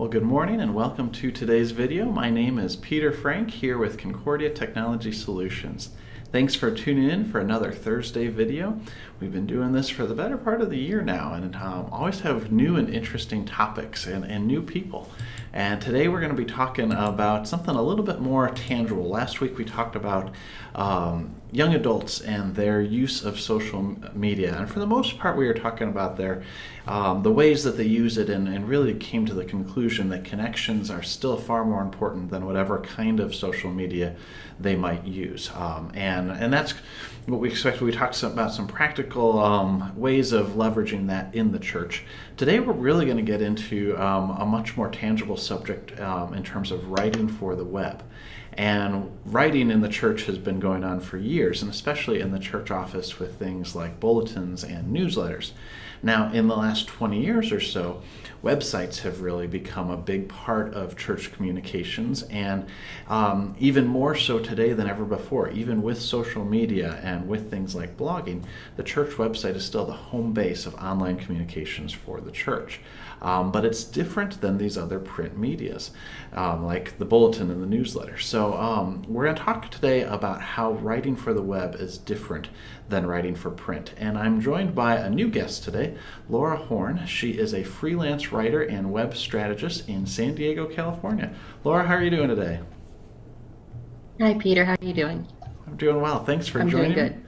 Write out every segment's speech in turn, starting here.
Well, good morning and welcome to today's video. My name is Peter Frank here with Concordia Technology Solutions. Thanks for tuning in for another Thursday video. We've been doing this for the better part of the year now and always have new and interesting topics and new people. And today we're going to be talking about something a little bit more tangible. Last week we talked about young adults and their use of social media. And for the most part we were talking about the ways that they use it and really came to the conclusion that connections are still far more important than whatever kind of social media they might use. And that's what we expect. We talked about some practical ways of leveraging that in the church. Today we're really going to get into a much more tangible subject in terms of writing for the web. And writing in the church has been going on for years, and especially in the church office with things like bulletins and newsletters. Now, in the last 20 years or so, websites have really become a big part of church communications, and even more so today than ever before. Even with social media and with things like blogging, the church website is still the home base of online communications for the church. But it's different than these other print medias, like the bulletin and the newsletter. So we're going to talk today about how writing for the web is different than writing for print. And I'm joined by a new guest today, Laura Horn. She is a freelance writer and web strategist in San Diego, California. Laura, how are you doing today? Hi, Peter. How are you doing? I'm doing well. Thanks for joining. I'm doing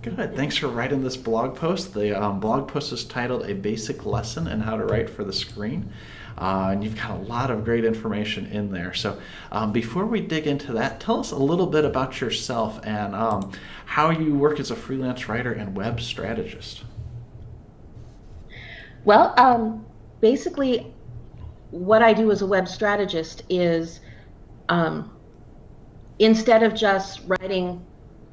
good. Good. Thanks for writing this blog post. The blog post is titled A Basic Lesson in How to Write for the Screen. And you've got a lot of great information in there. So before we dig into that, tell us a little bit about yourself and how you work as a freelance writer and web strategist. Well, basically, what I do as a web strategist is instead of just writing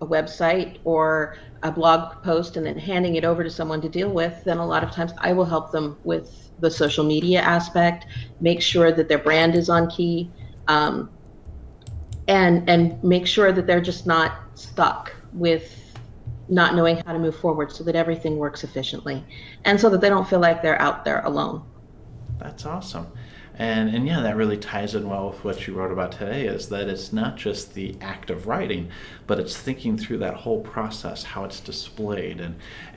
a website or a blog post and then handing it over to someone to deal with, then a lot of times I will help them with the social media aspect, make sure that their brand is on key, and make sure that they're just not stuck with not knowing how to move forward, so that everything works efficiently and so that they don't feel like they're out there alone. That's awesome. And yeah, that really ties in well with what you wrote about today, is that it's not just the act of writing, but it's thinking through that whole process, how it's displayed.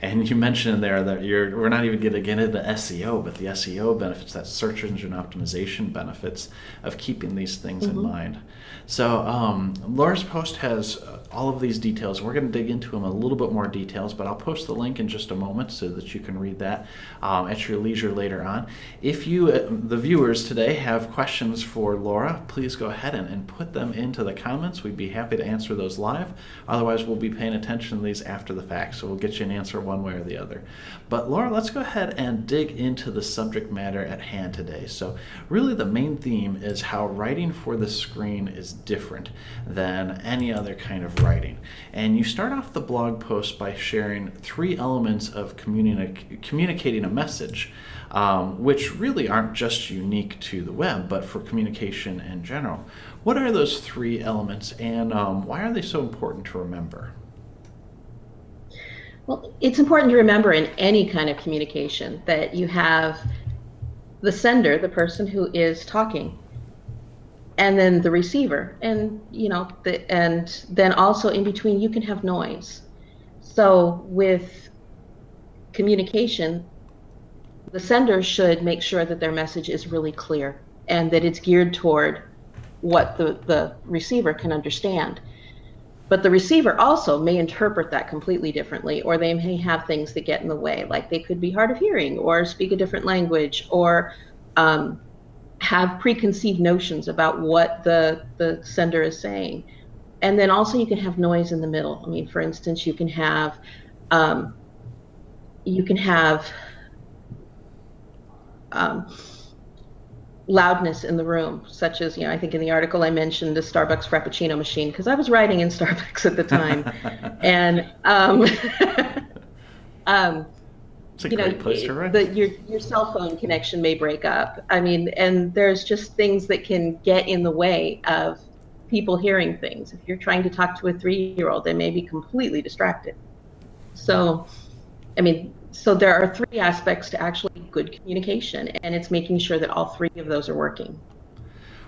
And you mentioned there that we're not even going to get into SEO, but the SEO benefits, that search engine optimization benefits of keeping these things in mind. So Laura's post has all of these details. We're going to dig into them a little bit more details, but I'll post the link in just a moment so that you can read that at your leisure later on. If you, the viewers today, have questions for Laura, please go ahead and put them into the comments. We'd be happy to answer those live. Otherwise, we'll be paying attention to these after the fact, so we'll get you an answer one way or the other. But Laura, let's go ahead and dig into the subject matter at hand today. So really the main theme is how writing for the screen is different than any other kind of writing. And you start off the blog post by sharing 3 elements of communicating a message, which really aren't just unique to the web, but for communication in general. What are those 3 elements, and why are they so important to remember? Well, it's important to remember in any kind of communication that you have the sender, the person who is talking, and then the receiver, and and then also in between you can have noise. So with communication, the sender should make sure that their message is really clear and that it's geared toward what the receiver can understand. But the receiver also may interpret that completely differently, or they may have things that get in the way, like they could be hard of hearing or speak a different language, or have preconceived notions about what the sender is saying. And then also you can have noise in the middle. I mean, for instance, you can have loudness in the room, such as, I think in the article I mentioned the Starbucks Frappuccino machine, because I was writing in Starbucks at the time. And It's a great place to write. Your cell phone connection may break up. I mean, and there's just things that can get in the way of people hearing things. If you're trying to talk to a 3-year-old, they may be completely distracted. So, I mean, So there are three aspects to actually good communication, and it's making sure that all three of those are working.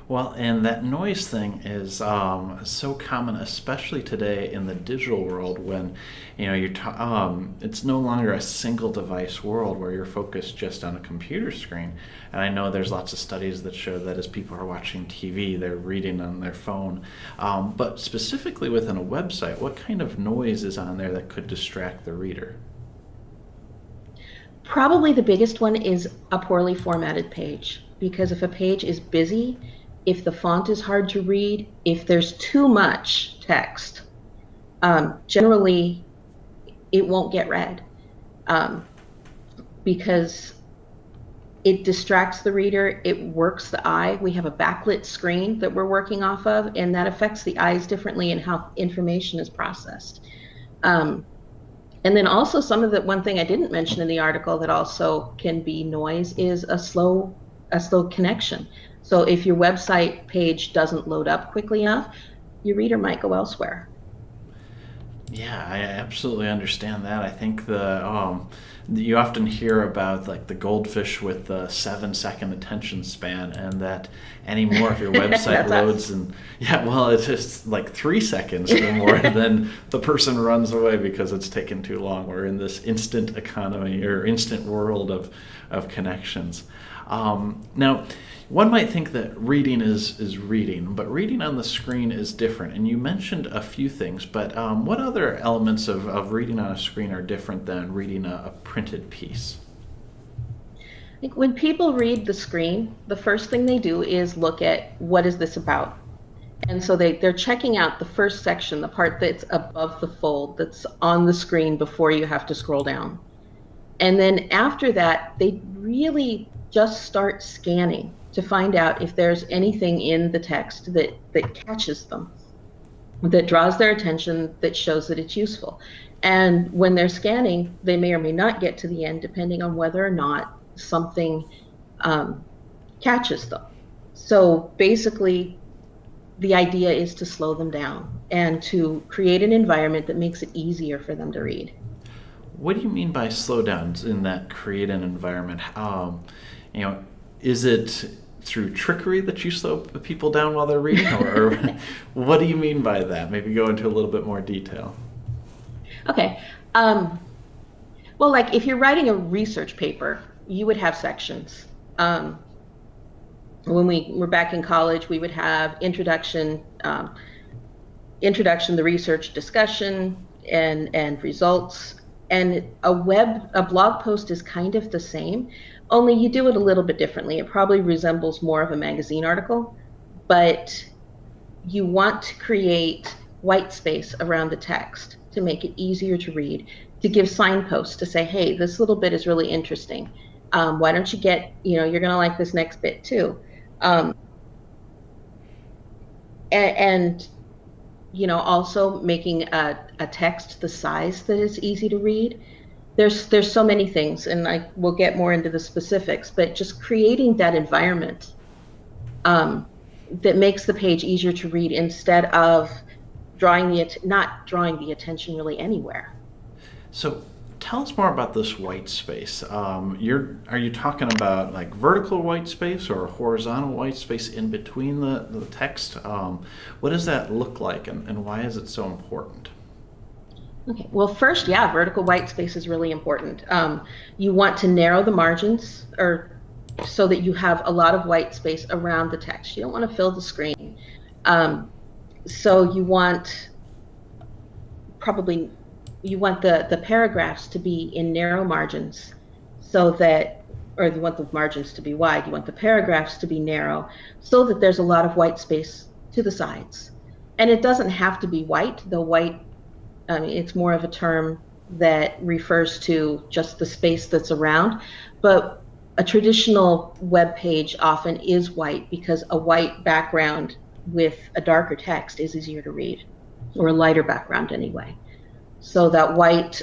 Well, and that noise thing is so common, especially today in the digital world when, it's no longer a single device world where you're focused just on a computer screen. And I know there's lots of studies that show that as people are watching TV, they're reading on their phone. But specifically within a website, what kind of noise is on there that could distract the reader? Probably the biggest one is a poorly formatted page, because if a page is busy, if the font is hard to read, if there's too much text, generally it won't get read, because it distracts the reader, it works the eye. We have a backlit screen that we're working off of, and that affects the eyes differently in how information is processed. And then also one thing I didn't mention in the article that also can be noise is a slow connection. So if your website page doesn't load up quickly enough, your reader might go elsewhere. Yeah, I absolutely understand that. I think you often hear about like the goldfish with the 7-second attention span, and that anymore if your website loads and it's just like 3 seconds or more, then the person runs away because it's taken too long. We're in this instant economy or instant world of connections. Now, one might think that reading is reading, but reading on the screen is different. And you mentioned a few things, but what other elements of reading on a screen are different than reading a printed piece? I think when people read the screen, the first thing they do is look at what is this about. And so they're checking out the first section, the part that's above the fold, that's on the screen before you have to scroll down. And then after that, they really just start scanning to find out if there's anything in the text that catches them, that draws their attention, that shows that it's useful. And when they're scanning, they may or may not get to the end, depending on whether or not something catches them. So basically, the idea is to slow them down and to create an environment that makes it easier for them to read. What do you mean by slow down in that create an environment? Is it through trickery that you slow people down while they're reading, or what do you mean by that? Maybe go into a little bit more detail. Okay. Well, like if you're writing a research paper, you would have sections. When we were back in college, we would have introduction, the research discussion, and results. And a blog post is kind of the same, only you do it a little bit differently. It probably resembles more of a magazine article, but you want to create white space around the text to make it easier to read, to give signposts to say, hey, this little bit is really interesting. Why don't you you're going to like this next bit too. Also making a text the size that is easy to read. There's so many things, and we'll get more into the specifics, but just creating that environment that makes the page easier to read instead of not drawing the attention really anywhere. So tell us more about this white space. Are you talking about like vertical white space or horizontal white space in between the text? What does that look like, and why is it so important? Okay, well, first, vertical white space is really important. You want to narrow the margins so that you have a lot of white space around the text. You don't want to fill the screen. So you want the paragraphs to be in narrow margins or you want the margins to be wide. You want the paragraphs to be narrow so that there's a lot of white space to the sides. And it doesn't have to be white, though white, it's more of a term that refers to just the space that's around. But a traditional web page often is white because a white background with a darker text is easier to read, or a lighter background anyway. So that white,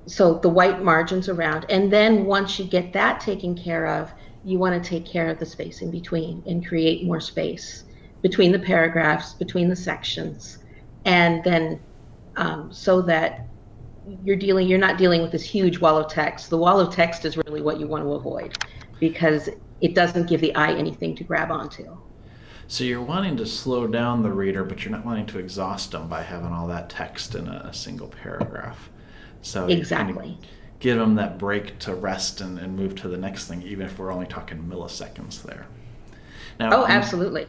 so the white margins around. And then once you get that taken care of, you want to take care of the space in between and create more space between the paragraphs, between the sections. And then so that you're not dealing with this huge wall of text. The wall of text is really what you want to avoid because it doesn't give the eye anything to grab onto. So you're wanting to slow down the reader, but you're not wanting to exhaust them by having all that text in a single paragraph. So you kind of Exactly. give them that break to rest and move to the next thing, even if we're only talking milliseconds there. Now, Oh, absolutely.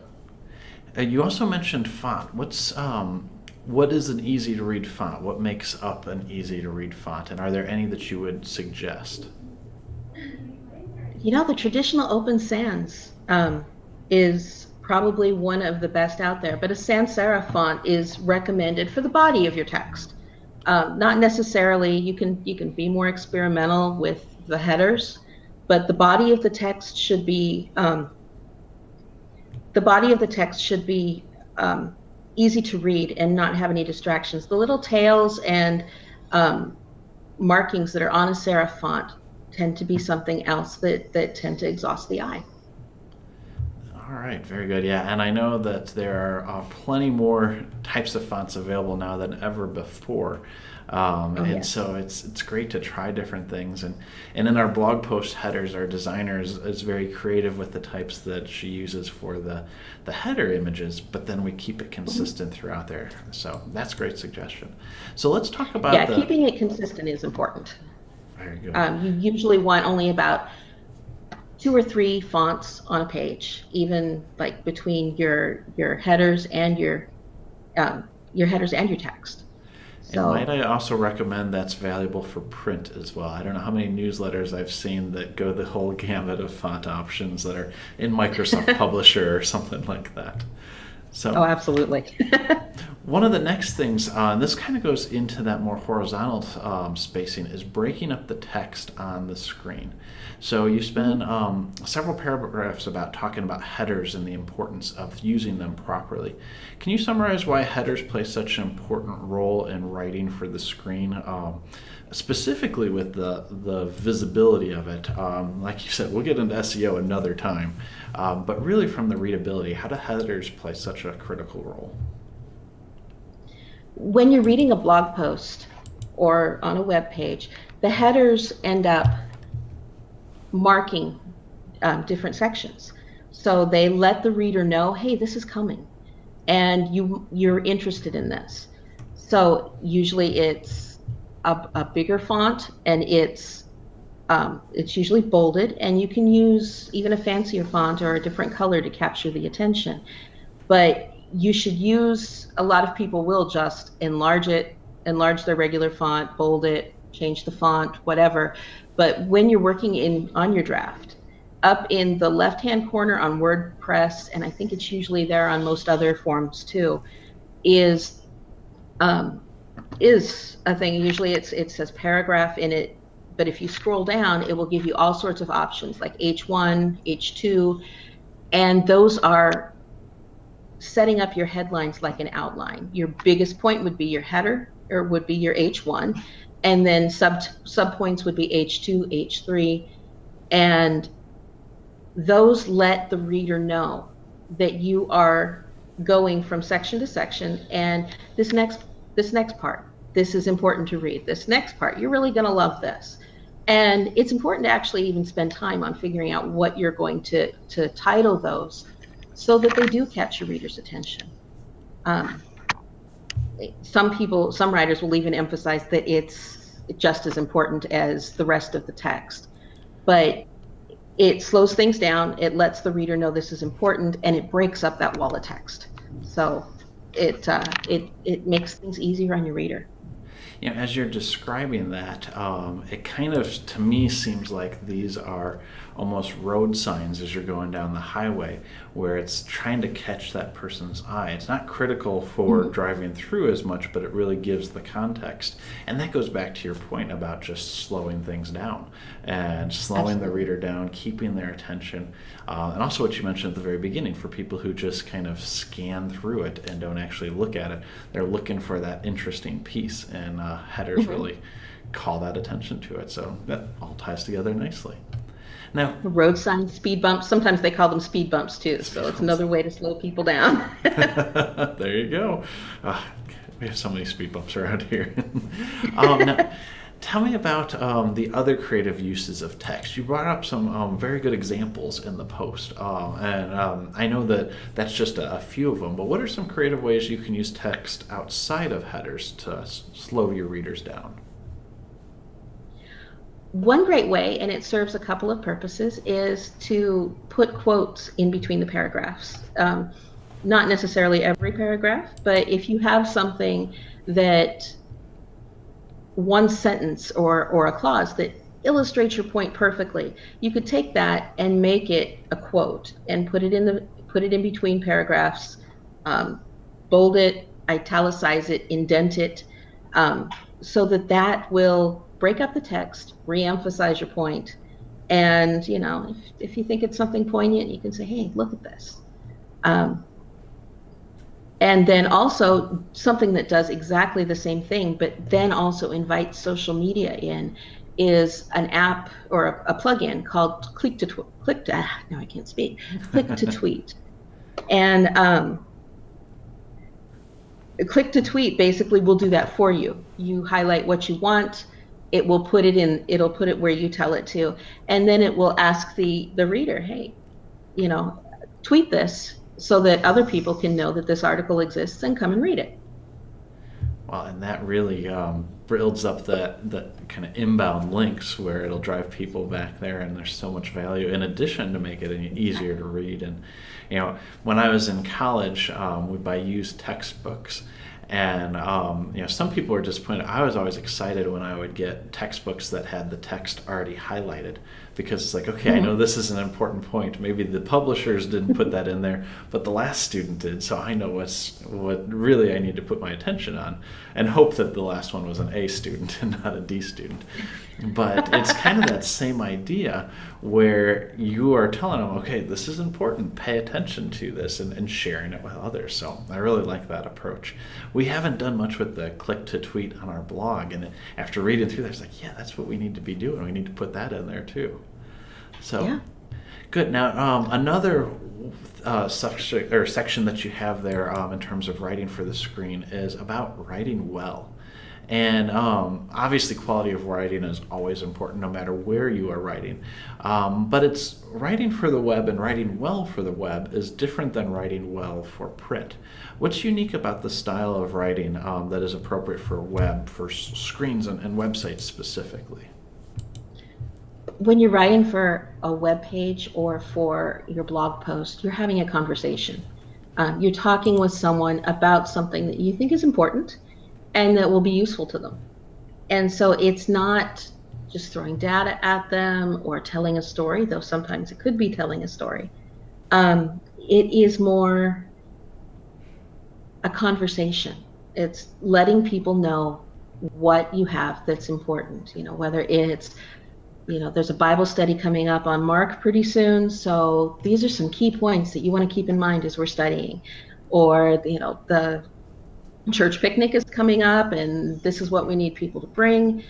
you also mentioned font. What is an easy to read font? What makes up an easy to read font? And are there any that you would suggest? The traditional Open Sans is probably one of the best out there, but a sans serif font is recommended for the body of your text. Not necessarily, you can be more experimental with the headers, but the body of the text should be easy to read and not have any distractions. The little tails and markings that are on a serif font tend to be something else that tend to exhaust the eye. All right, very good. Yeah, and I know that there are plenty more types of fonts available now than ever before. Oh, And yes. so it's great to try different things. And in our blog post headers, our designer is very creative with the types that she uses for the header images, but then we keep it consistent throughout there. So that's a great suggestion. So let's talk about Yeah, keeping it consistent is important. Very good. You usually want only about 2 or 3 fonts on a page, even like between your headers and your headers and your text. And might So, I also recommend that's valuable for print as well? I don't know how many newsletters I've seen that go the whole gamut of font options that are in Microsoft Publisher or something like that. oh, So absolutely. one of the next things, and this kind of goes into that more horizontal spacing, is breaking up the text on the screen. So you spend several paragraphs about talking about headers and the importance of using them properly. Can you summarize why headers play such an important role in writing for the screen, specifically with the visibility of it? Like you said, we'll get into SEO another time, but really from the readability, how do headers play such a critical role? When you're reading a blog post or on a web page, the headers end up marking different sections. So they let the reader know, hey, this is coming, and you're interested in this. So usually it's a bigger font, and it's usually bolded, and you can use even a fancier font or a different color to capture the attention. But you should use, a lot of people will just enlarge it, enlarge their regular font, bold it, change the font, whatever. But when you're working on your draft, up in the left-hand corner on WordPress, and I think it's usually there on most other forms too, is a thing. Usually it says paragraph in it, but if you scroll down, it will give you all sorts of options like H1, H2, and those are setting up your headlines like an outline. Your biggest point would be your header, or would be your H1, and then subpoints would be H2, H3, and those let the reader know that you are going from section to section, and this next part, this is important to read. This next part, you're really going to love this. And it's important to actually even spend time on figuring out what you're going to title those so that they do catch your reader's attention. Some writers will even emphasize that it's just as important as the rest of the text. But it slows things down, it lets the reader know this is important, and it breaks up that wall of text. So it makes things easier on your reader. As you're describing that, it kind of, to me, seems like these are almost road signs as you're going down the highway, where it's trying to catch that person's eye. It's not critical for driving through as much, but it really gives the context. And that goes back to your point about just slowing things down and slowing the reader down, keeping their attention. And also what you mentioned at the very beginning, for people who just kind of scan through it and don't actually look at it, they're looking for that interesting piece, and headers really call that attention to it. So that all ties together nicely. Now, Road signs, speed bumps, sometimes they call them speed bumps too, so it's another way to slow people down. there you go. We have so many speed bumps around here. Now, tell me about the other creative uses of text. You brought up some very good examples in the post, and I know that that's just a few of them, but what are some creative ways you can use text outside of headers to slow your readers down? One great way, and it serves a couple of purposes, is to put quotes in between the paragraphs. Not necessarily every paragraph, but if you have something that one sentence or a clause that illustrates your point perfectly, you could take that and make it a quote and put it in between paragraphs, bold it, italicize it, indent it, so that will break up the text, re-emphasize your point, and if you think it's something poignant, you can say, "Hey, look at this." And then also something that does exactly the same thing, but then also invites social media in, is an app or a plugin called Click to Tweet. And Click to Tweet basically will do that for you. You highlight what you want, it'll put it where you tell it to, and then it will ask the reader, "Hey, tweet this so that other people can know that this article exists and come and read it." Well, and that really builds up that kind of inbound links where it'll drive people back there, and there's so much value in addition to make it easier to read. And when I was in college, we'd buy used textbooks. And some people were disappointed. I was always excited when I would get textbooks that had the text already highlighted, because it's like, okay, I know this is an important point. Maybe the publishers didn't put that in there, but the last student did, so I know what really I need to put my attention on, and hope that the last one was an A student and not a D student. But it's kind of that same idea where you are telling them, okay, this is important, pay attention to this, and sharing it with others. So I really like that approach. We haven't done much with the Click to Tweet on our blog, and after reading through that, it's like, yeah, that's what we need to be doing. We need to put that in there too. So yeah. Good. Now, another section that you have there in terms of writing for the screen is about writing well. And obviously quality of writing is always important no matter where you are writing. But it's writing for the web, and writing well for the web is different than writing well for print. What's unique about the style of writing that is appropriate for web, for screens and websites specifically? When you're writing for a web page or for your blog post, you're having a conversation. You're talking with someone about something that you think is important and that will be useful to them. And so it's not just throwing data at them or telling a story, though sometimes it could be telling a story. It is more a conversation. It's letting people know what you have that's important, whether it's, there's a Bible study coming up on Mark pretty soon, so these are some key points that you want to keep in mind as we're studying. Or, the church picnic is coming up and this is what we need people to bring.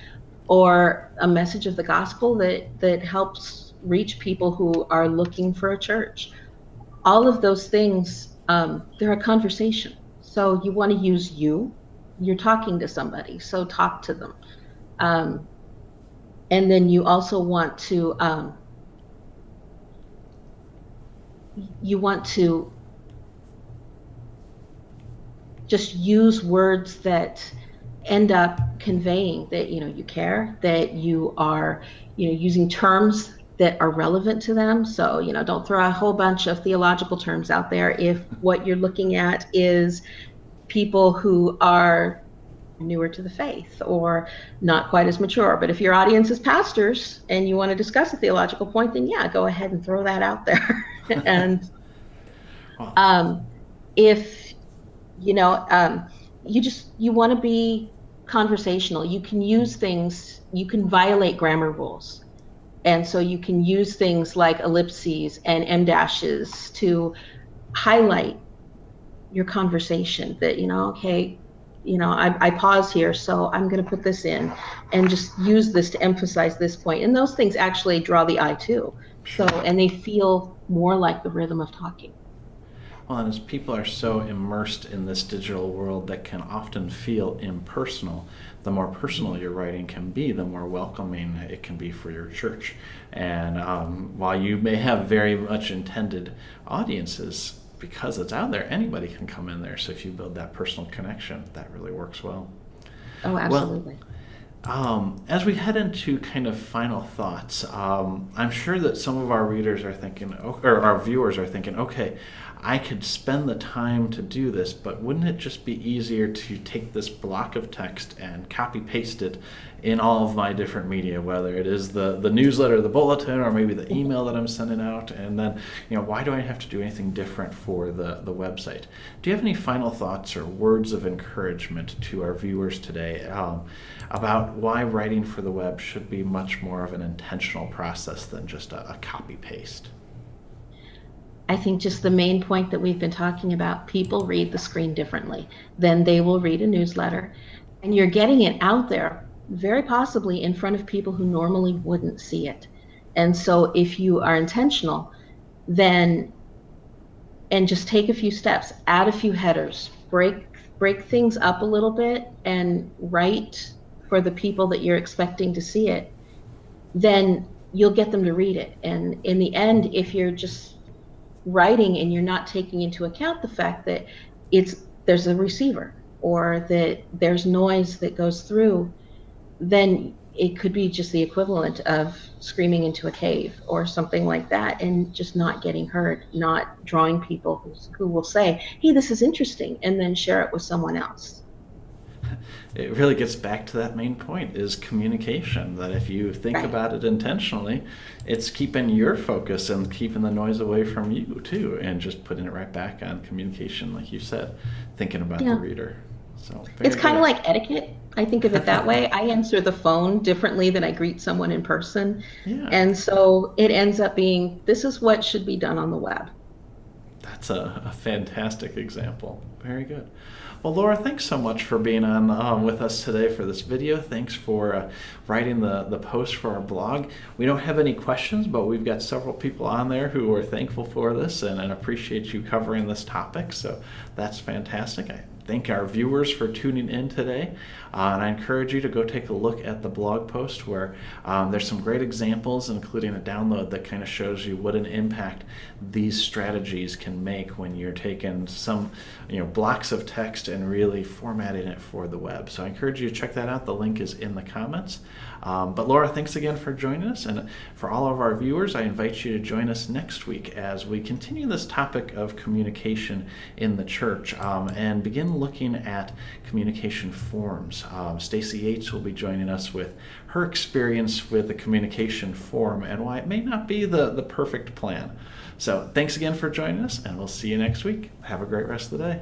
Or a message of the gospel that helps reach people who are looking for a church. All of those things, they're a conversation. So you want to use you're talking to somebody, so talk to them. And then you also want to just use words that end up conveying that you care, that you are using terms that are relevant to them. So don't throw a whole bunch of theological terms out there if what you're looking at is people who are newer to the faith or not quite as mature. But if your audience is pastors and you want to discuss a theological point, then yeah, go ahead and throw that out there. And if you want to be conversational, you can use things, you can violate grammar rules. And so you can use things like ellipses and em dashes to highlight your conversation, that okay, I pause here, so I'm going to put this in and just use this to emphasize this point. And those things actually draw the eye too. So, and they feel more like the rhythm of talking. Well, and as people are so immersed in this digital world that can often feel impersonal, the more personal your writing can be, the more welcoming it can be for your church. And while you may have very much intended audiences, because it's out there, anybody can come in there. So if you build that personal connection, that really works well. Oh, absolutely. As we head into kind of final thoughts, I'm sure that some of our readers are thinking, or our viewers are thinking, okay, I could spend the time to do this, but wouldn't it just be easier to take this block of text and copy paste it in all of my different media, whether it is the newsletter, the bulletin, or maybe the email that I'm sending out, and then, why do I have to do anything different for the website? Do you have any final thoughts or words of encouragement to our viewers today about why writing for the web should be much more of an intentional process than just a copy paste? I think just the main point that we've been talking about, people read the screen differently than they will read a newsletter. And you're getting it out there, very possibly in front of people who normally wouldn't see it. And so if you are intentional, then, and just take a few steps, add a few headers, break things up a little bit and write for the people that you're expecting to see it, then you'll get them to read it. And in the end, if you're just writing and you're not taking into account the fact that there's a receiver or that there's noise that goes through, then it could be just the equivalent of screaming into a cave or something like that, and just not getting heard, not drawing people who will say, hey, this is interesting, and then share it with someone else. It really gets back to that main point, is communication, that if you think Right. about it intentionally, it's keeping your focus and keeping the noise away from you too, and just putting it right back on communication, like you said, thinking about Yeah. the reader. So It's very kind of good. like etiquette. I think of it that way. I answer the phone differently than I greet someone in person. Yeah, And so it ends up being, this is what should be done on the web. that's a fantastic example. Very good. Well, Laura, thanks so much for being on with us today for this video. Thanks for writing the post for our blog. We don't have any questions, but we've got several people on there who are thankful for this and appreciate you covering this topic. So that's fantastic. I thank our viewers for tuning in today. And I encourage you to go take a look at the blog post where there's some great examples, including a download that kind of shows you what an impact these strategies can make when you're taking some blocks of text and really formatting it for the web. So I encourage you to check that out. The link is in the comments. But Laura, thanks again for joining us. And for all of our viewers, I invite you to join us next week as we continue this topic of communication in the church and begin looking at communication forms. Stacy Yates will be joining us with her experience with the communication form and why it may not be the perfect plan. So thanks again for joining us, and we'll see you next week. Have a great rest of the day.